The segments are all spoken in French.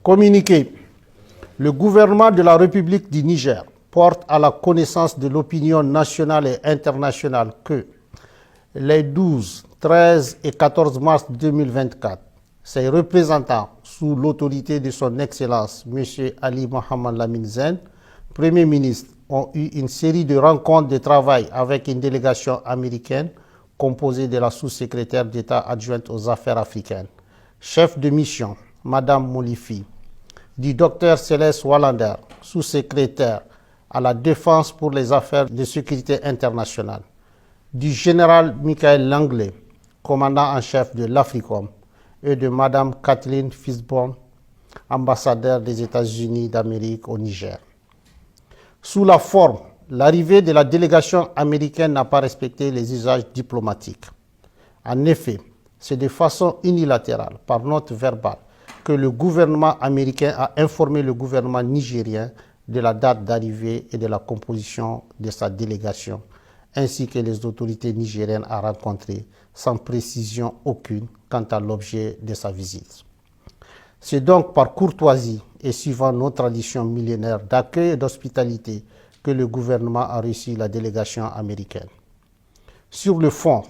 Communiqué. Le gouvernement de la République du Niger porte à la connaissance de l'opinion nationale et internationale que les 12, 13 et 14 mars 2024, ses représentants, sous l'autorité de son Excellence, M. Ali Mohamed Lamine Zen, Premier ministre, ont eu une série de rencontres de travail avec une délégation américaine composée de la sous-secrétaire d'État adjointe aux affaires africaines, chef de mission, Mme Molifi, du Dr Céleste Wallander, sous-secrétaire à la Défense pour les affaires de sécurité internationale, du général Michael Langley, commandant en chef de l'Africom, et de Mme Kathleen Fisborn, ambassadeur des États-Unis d'Amérique au Niger. Sous la forme, l'arrivée de la délégation américaine n'a pas respecté les usages diplomatiques. En effet, c'est de façon unilatérale, par note verbale, que le gouvernement américain a informé le gouvernement nigérien de la date d'arrivée et de la composition de sa délégation, ainsi que les autorités nigériennes à rencontrer, sans précision aucune quant à l'objet de sa visite. C'est donc par courtoisie et suivant nos traditions millénaires d'accueil et d'hospitalité que le gouvernement a reçu la délégation américaine. Sur le fond,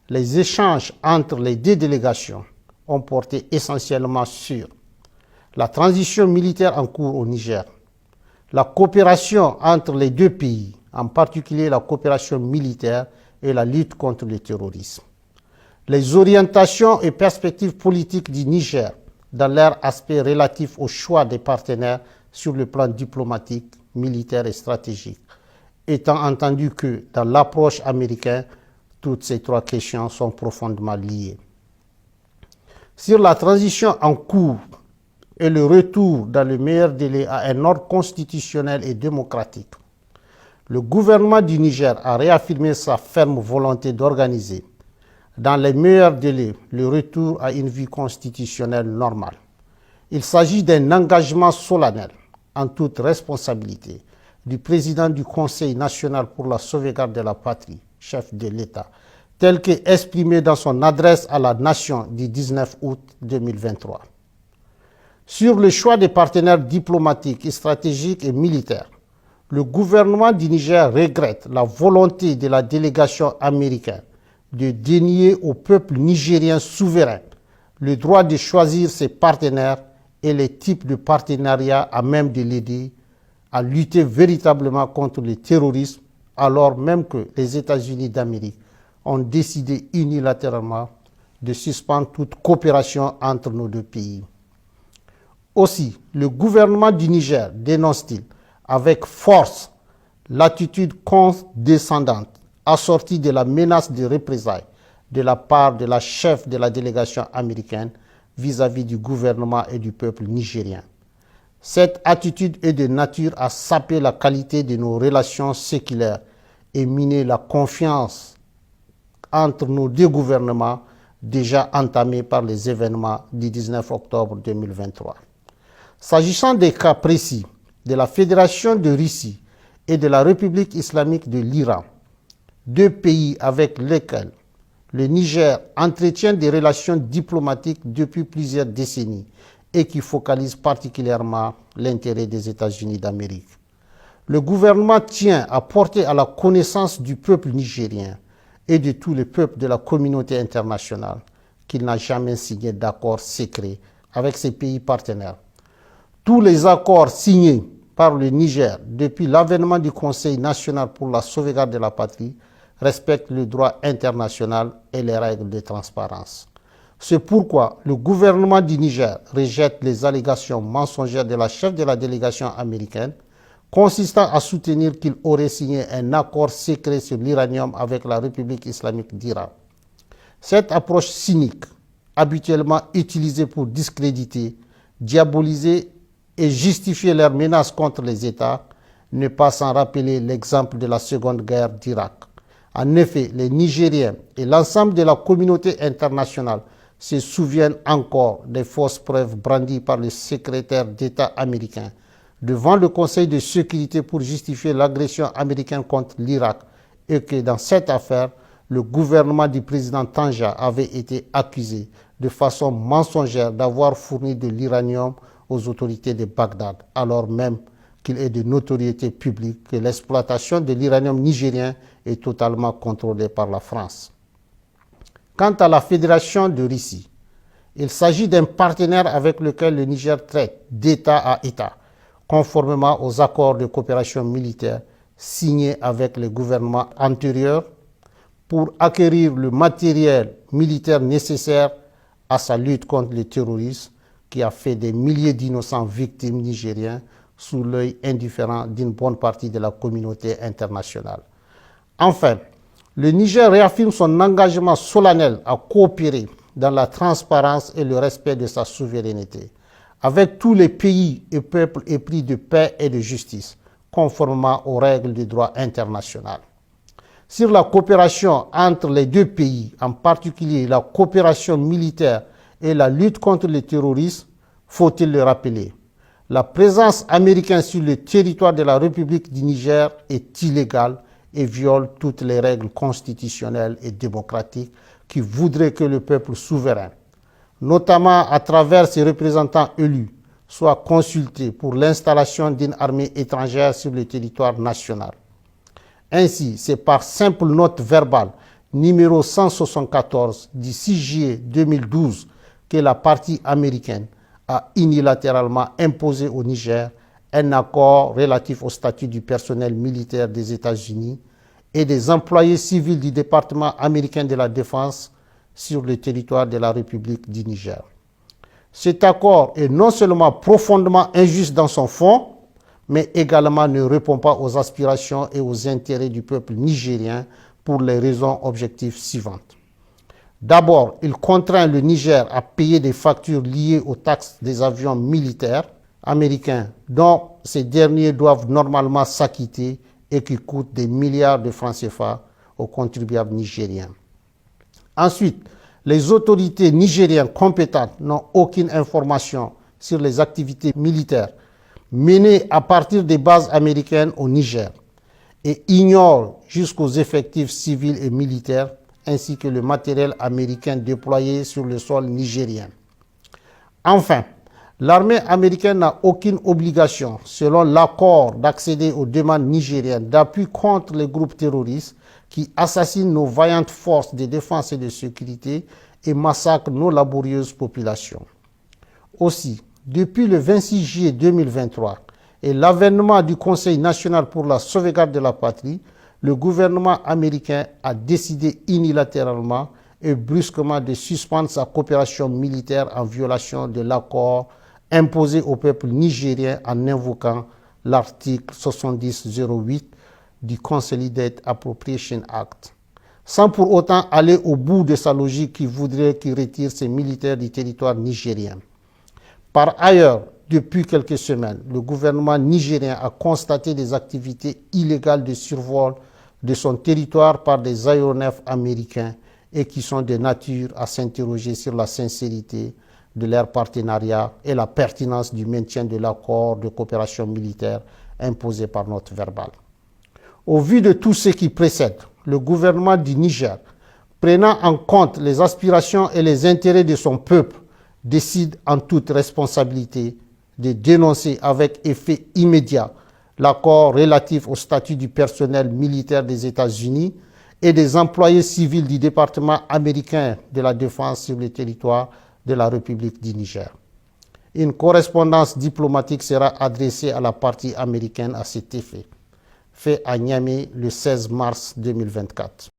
les échanges entre les deux délégations ont porté essentiellement sur la transition militaire en cours au Niger, la coopération entre les deux pays, en particulier la coopération militaire et la lutte contre le terrorisme, les orientations et perspectives politiques du Niger dans leur aspect relatif au choix des partenaires sur le plan diplomatique, militaire et stratégique, étant entendu que dans l'approche américaine, toutes ces trois questions sont profondément liées. Sur la transition en cours et le retour dans le meilleur délai à un ordre constitutionnel et démocratique, le gouvernement du Niger a réaffirmé sa ferme volonté d'organiser, dans les meilleurs délais, le retour à une vie constitutionnelle normale. Il s'agit d'un engagement solennel, en toute responsabilité, du président du Conseil national pour la sauvegarde de la patrie, chef de l'État, tel qu'exprimé dans son adresse à la nation du 19 août 2023. Sur le choix des partenaires diplomatiques, stratégiques et militaires, le gouvernement du Niger regrette la volonté de la délégation américaine de dénier au peuple nigérien souverain le droit de choisir ses partenaires et les types de partenariats à même de l'aider à lutter véritablement contre le terrorisme, alors même que les États-Unis d'Amérique ont décidé unilatéralement de suspendre toute coopération entre nos deux pays. Aussi, le gouvernement du Niger dénonce-t-il avec force l'attitude condescendante assortie de la menace de représailles de la part de la chef de la délégation américaine vis-à-vis du gouvernement et du peuple nigérien. Cette attitude est de nature à saper la qualité de nos relations séculaires et miner la confiance entre nos deux gouvernements déjà entamés par les événements du 19 octobre 2023. S'agissant des cas précis de la Fédération de Russie et de la République islamique de l'Iran, deux pays avec lesquels le Niger entretient des relations diplomatiques depuis plusieurs décennies et qui focalisent particulièrement l'intérêt des États-Unis d'Amérique. Le gouvernement tient à porter à la connaissance du peuple nigérien et de tous les peuples de la communauté internationale qu'il n'a jamais signé d'accord secret avec ses pays partenaires. Tous les accords signés par le Niger depuis l'avènement du Conseil national pour la sauvegarde de la patrie respectent le droit international et les règles de transparence. C'est pourquoi le gouvernement du Niger rejette les allégations mensongères de la chef de la délégation américaine consistant à soutenir qu'il aurait signé un accord secret sur l'uranium avec la République islamique d'Iran. Cette approche cynique, habituellement utilisée pour discréditer, diaboliser et justifier leurs menaces contre les États, n'est pas sans rappeler l'exemple de la Seconde Guerre d'Irak. En effet, les Nigériens et l'ensemble de la communauté internationale se souviennent encore des fausses preuves brandies par le secrétaire d'État américain devant le Conseil de sécurité pour justifier l'agression américaine contre l'Irak et que dans cette affaire, le gouvernement du président Tanja avait été accusé de façon mensongère d'avoir fourni de l'uranium aux autorités de Bagdad, alors même qu'il est de notoriété publique que l'exploitation de l'uranium nigérien est totalement contrôlée par la France. Quant à la Fédération de Russie, il s'agit d'un partenaire avec lequel le Niger traite d'État à État, conformément aux accords de coopération militaire signés avec les gouvernements antérieurs pour acquérir le matériel militaire nécessaire à sa lutte contre le terrorisme qui a fait des milliers d'innocents victimes nigériens sous l'œil indifférent d'une bonne partie de la communauté internationale. Enfin, le Niger réaffirme son engagement solennel à coopérer dans la transparence et le respect de sa souveraineté avec tous les pays et peuples épris de paix et de justice, conformément aux règles du droit international. Sur la coopération entre les deux pays, en particulier la coopération militaire et la lutte contre le terrorisme, faut-il le rappeler, la présence américaine sur le territoire de la République du Niger est illégale et viole toutes les règles constitutionnelles et démocratiques qui voudraient que le peuple souverain, notamment à travers ses représentants élus, soit consulté pour l'installation d'une armée étrangère sur le territoire national. Ainsi, c'est par simple note verbale numéro 174 du 6 juillet 2012 que la partie américaine a unilatéralement imposé au Niger un accord relatif au statut du personnel militaire des États-Unis et des employés civils du département américain de la Défense sur le territoire de la République du Niger. Cet accord est non seulement profondément injuste dans son fond, mais également ne répond pas aux aspirations et aux intérêts du peuple nigérien pour les raisons objectives suivantes. D'abord, il contraint le Niger à payer des factures liées aux taxes des avions militaires américains dont ces derniers doivent normalement s'acquitter et qui coûtent des milliards de francs CFA aux contribuables nigériens. Ensuite, les autorités nigériennes compétentes n'ont aucune information sur les activités militaires menées à partir des bases américaines au Niger et ignorent jusqu'aux effectifs civils et militaires ainsi que le matériel américain déployé sur le sol nigérien. Enfin, l'armée américaine n'a aucune obligation, selon l'accord, d'accéder aux demandes nigériennes d'appui contre les groupes terroristes qui assassinent nos vaillantes forces de défense et de sécurité et massacrent nos laborieuses populations. Aussi, depuis le 26 juillet 2023 et l'avènement du Conseil national pour la sauvegarde de la patrie, le gouvernement américain a décidé unilatéralement et brusquement de suspendre sa coopération militaire en violation de l'accord imposé au peuple nigérien en invoquant l'article 7008 du Consolidated Appropriation Act, sans pour autant aller au bout de sa logique qui voudrait qu'il retire ses militaires du territoire nigérien. Par ailleurs, depuis quelques semaines, le gouvernement nigérien a constaté des activités illégales de survol de son territoire par des aéronefs américains et qui sont de nature à s'interroger sur la sincérité de leur partenariat et la pertinence du maintien de l'accord de coopération militaire imposé par note verbale. Au vu de tout ce qui précède, le gouvernement du Niger, prenant en compte les aspirations et les intérêts de son peuple, décide en toute responsabilité de dénoncer avec effet immédiat l'accord relatif au statut du personnel militaire des États-Unis et des employés civils du département américain de la Défense sur le territoire de la République du Niger. Une correspondance diplomatique sera adressée à la partie américaine à cet effet, fait à Niamey le 16 mars 2024.